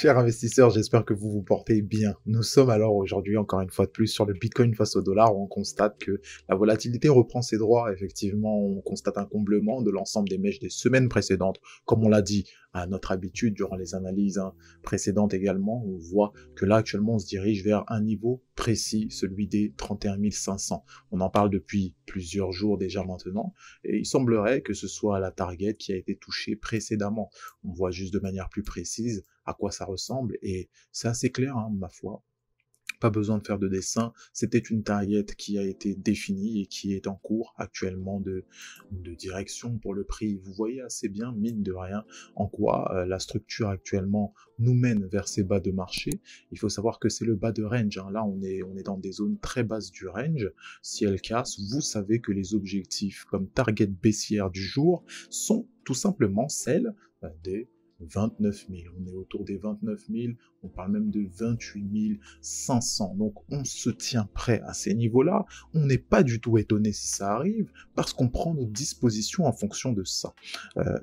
Chers investisseurs, j'espère que vous vous portez bien. Nous sommes alors aujourd'hui encore une fois de plus sur le Bitcoin face au dollar où on constate que la volatilité reprend ses droits. Effectivement, on constate un comblement de l'ensemble des mèches des semaines précédentes. Comme on l'a dit à notre habitude durant les analyses précédentes également, on voit que là actuellement on se dirige vers un niveau précis, celui des 31 500. On en parle depuis plusieurs jours déjà maintenant et il semblerait que ce soit la target qui a été touchée précédemment. On voit juste de manière plus précise à quoi ça ressemble, et c'est assez clair, hein, ma foi. Pas besoin de faire de dessin, c'était une target qui a été définie et qui est en cours actuellement de direction pour le prix. Vous voyez assez bien, mine de rien, en quoi la structure actuellement nous mène vers ces bas de marché. Il faut savoir que c'est le bas de range, hein. Là on est dans des zones très basses du range. Si elle casse, vous savez que les objectifs comme target baissière du jour sont tout simplement celles des 29 000, on est autour des 29 000, on parle même de 28 500, donc on se tient prêt à ces niveaux-là, on n'est pas du tout étonné si ça arrive, parce qu'on prend nos dispositions en fonction de ça.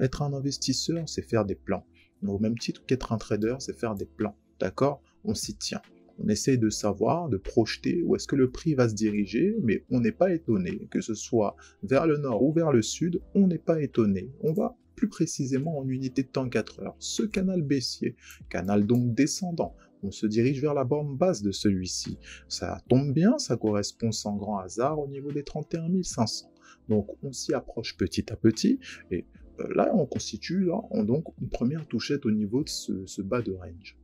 Être un investisseur, c'est faire des plans, au même titre qu'être un trader, c'est faire des plans, d'accord? On s'y tient. On essaie de savoir, de projeter où est-ce que le prix va se diriger, mais on n'est pas étonné, que ce soit vers le nord ou vers le sud, on n'est pas étonné. On va plus précisément en unité de temps 4 heures. Ce canal baissier, canal donc descendant, on se dirige vers la borne basse de celui-ci. Ça tombe bien, ça correspond sans grand hasard au niveau des 31 500. Donc on s'y approche petit à petit, et là on constitue donc une première touchette au niveau de ce bas de range.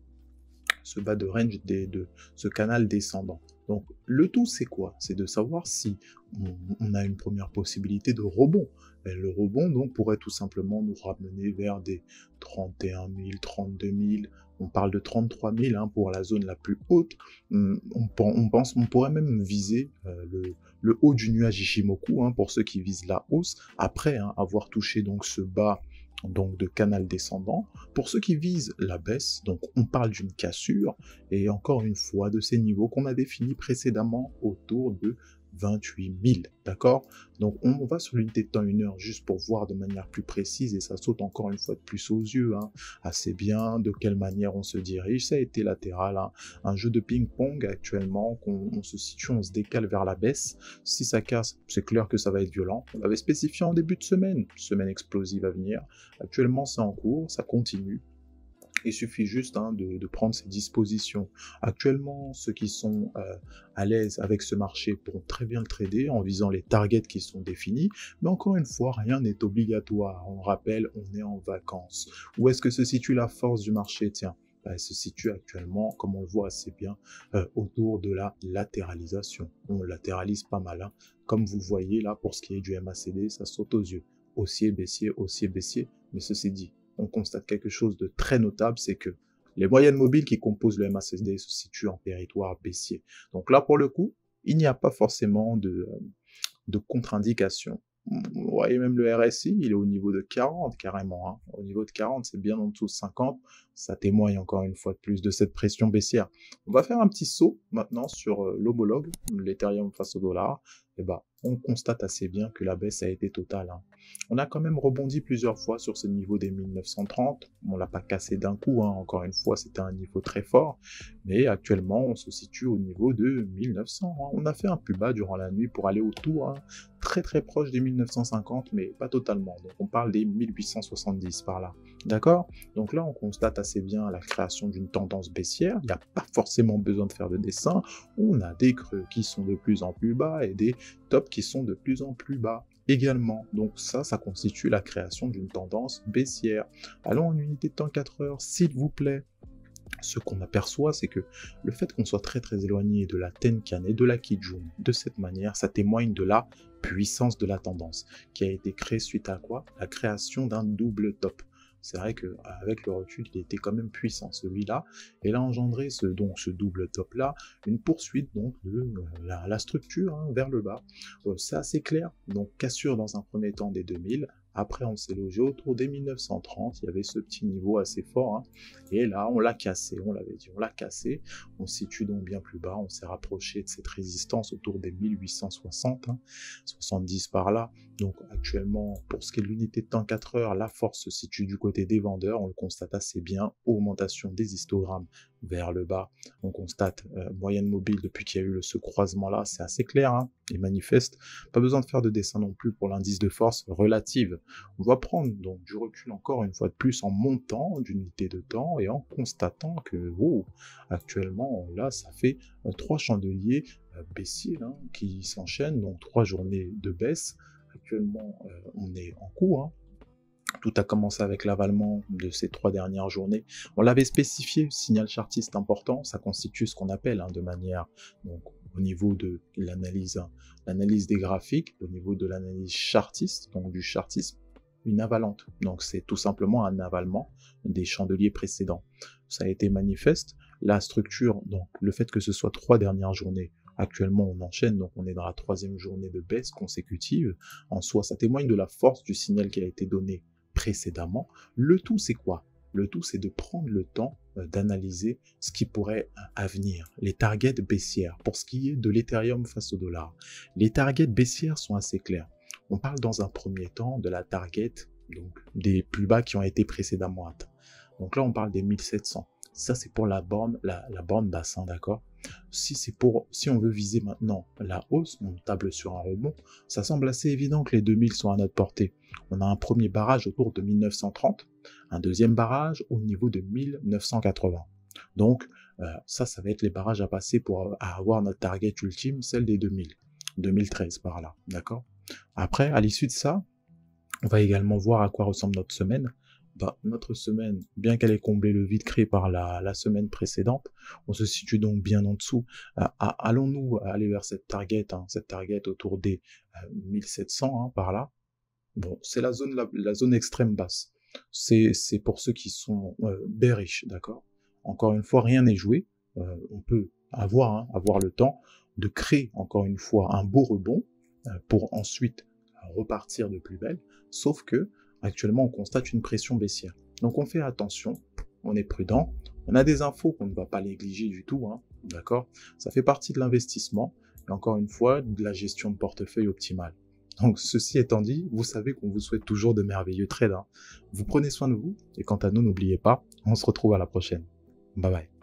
Ce bas de range de ce canal descendant. Donc le tout c'est quoi? C'est de savoir si on a une première possibilité de rebond. Et le rebond donc pourrait tout simplement nous ramener vers des 31 000, 32 000, on parle de 33 000 hein, pour la zone la plus haute. On pourrait même viser le haut du nuage Ishimoku hein, pour ceux qui visent la hausse, après hein, avoir touché donc ce bas donc de canal descendant. Pour ceux qui visent la baisse, donc on parle d'une cassure, et encore une fois de ces niveaux qu'on a définis précédemment autour de 28 000, d'accord? Donc on va sur l'unité de temps 1 heure juste pour voir de manière plus précise, et ça saute encore une fois de plus aux yeux, hein, assez bien de quelle manière on se dirige. Ça a été latéral, hein, un jeu de ping-pong actuellement, qu'on se situe, on se décale vers la baisse. Si ça casse, c'est clair que ça va être violent. On l'avait spécifié en début de semaine explosive à venir. Actuellement c'est en cours, ça continue. Il suffit juste hein, de prendre ses dispositions. Actuellement, ceux qui sont à l'aise avec ce marché pourront très bien le trader en visant les targets qui sont définis, mais encore une fois, rien n'est obligatoire. On rappelle, on est en vacances. Où est-ce que se situe la force du marché? Tiens, elle se situe actuellement, comme on le voit assez bien, autour de la latéralisation. On latéralise pas mal. Hein. Comme vous voyez là, pour ce qui est du MACD, ça saute aux yeux. Haussier, baissier, mais ceci dit, on constate quelque chose de très notable, c'est que les moyennes mobiles qui composent le MACD se situent en territoire baissier. Donc là, pour le coup, il n'y a pas forcément de contre-indication. Vous voyez même le RSI, il est au niveau de 40 carrément. Hein. Au niveau de 40, c'est bien en dessous de 50. Ça témoigne encore une fois de plus de cette pression baissière. On va faire un petit saut maintenant sur l'homologue, l'Ethereum face au dollar. Et bah, on constate assez bien que la baisse a été totale. Hein. On a quand même rebondi plusieurs fois sur ce niveau des 1930. On l'a pas cassé d'un coup. Hein. Encore une fois, c'était un niveau très fort. Mais actuellement, on se situe au niveau de 1900. Hein. On a fait un plus bas durant la nuit pour aller autour, hein, très proche des 1950, mais pas totalement. Donc on parle des 1870 par là. D'accord? Donc là, on constate assez bien la création d'une tendance baissière. Il n'y a pas forcément besoin de faire de dessin. On a des creux qui sont de plus en plus bas et des tops qui sont de plus en plus bas également. Donc ça constitue la création d'une tendance baissière. Allons en unité de temps 4 heures, s'il vous plaît. Ce qu'on aperçoit, c'est que le fait qu'on soit très éloigné de la Tenkan et de la Kijun, de cette manière, ça témoigne de la puissance de la tendance, qui a été créée suite à quoi? La création d'un double top. C'est vrai qu'avec le recul, il était quand même puissant celui-là, et il a engendré ce double top-là, une poursuite donc de la structure hein, vers le bas. C'est assez clair, donc cassure dans un premier temps des 2000, après on s'est logé autour des 1930, il y avait ce petit niveau assez fort, hein, et là on l'a cassé, on l'avait dit, on l'a cassé, on se situe donc bien plus bas, on s'est rapproché de cette résistance autour des 1860, hein, 70 par là, Donc actuellement, pour ce qui est de l'unité de temps 4 heures, la force se situe du côté des vendeurs, on le constate assez bien, augmentation des histogrammes vers le bas, on constate moyenne mobile depuis qu'il y a eu ce croisement-là, c'est assez clair hein, et manifeste, pas besoin de faire de dessin non plus pour l'indice de force relative. On va prendre donc du recul encore une fois de plus en montant d'unité de temps et en constatant que actuellement là ça fait 3 chandeliers baissiers hein, qui s'enchaînent, donc 3 journées de baisse. Actuellement, on est en cours. Hein. Tout a commencé avec l'avalement de ces 3 dernières journées. On l'avait spécifié, signal chartiste important, ça constitue ce qu'on appelle hein, de manière, donc au niveau de l'analyse, hein, l'analyse des graphiques, au niveau de l'analyse chartiste, donc du chartisme, une avalante. Donc c'est tout simplement un avalement des chandeliers précédents. Ça a été manifeste. La structure, donc le fait que ce soit 3 dernières journées, actuellement, on enchaîne, donc on est dans la 3e journée de baisse consécutive. En soi, ça témoigne de la force du signal qui a été donné précédemment. Le tout, c'est quoi? Le tout, c'est de prendre le temps d'analyser ce qui pourrait venir, les targets baissières, pour ce qui est de l'Ethereum face au dollar. Les targets baissières sont assez clairs. On parle dans un premier temps de la target, donc des plus bas qui ont été précédemment atteints. Donc là, on parle des 1700. Ça, c'est pour la borne basse, hein, d'accord? Si on veut viser maintenant la hausse, on table sur un rebond, ça semble assez évident que les 2000 sont à notre portée. On a un premier barrage autour de 1930, un deuxième barrage au niveau de 1980. Donc, ça va être les barrages à passer pour avoir notre target ultime, celle des 2000. 2013 par là, d'accord? Après, à l'issue de ça, on va également voir à quoi ressemble notre semaine. Notre semaine, bien qu'elle ait comblé le vide créé par la semaine précédente, on se situe donc bien en dessous. Allons-nous aller vers cette target autour des 1700 hein, par là. Bon, c'est la zone extrême basse. C'est pour ceux qui sont bearish, d'accord? Encore une fois, rien n'est joué. On peut avoir le temps de créer encore une fois un beau rebond pour ensuite repartir de plus belle, sauf que actuellement on constate une pression baissière. Donc on fait attention, on est prudent, on a des infos qu'on ne va pas négliger du tout, hein, d'accord? Ça fait partie de l'investissement, et encore une fois, de la gestion de portefeuille optimale. Donc ceci étant dit, vous savez qu'on vous souhaite toujours de merveilleux trades. Hein. Vous prenez soin de vous, et quant à nous, n'oubliez pas, on se retrouve à la prochaine. Bye bye.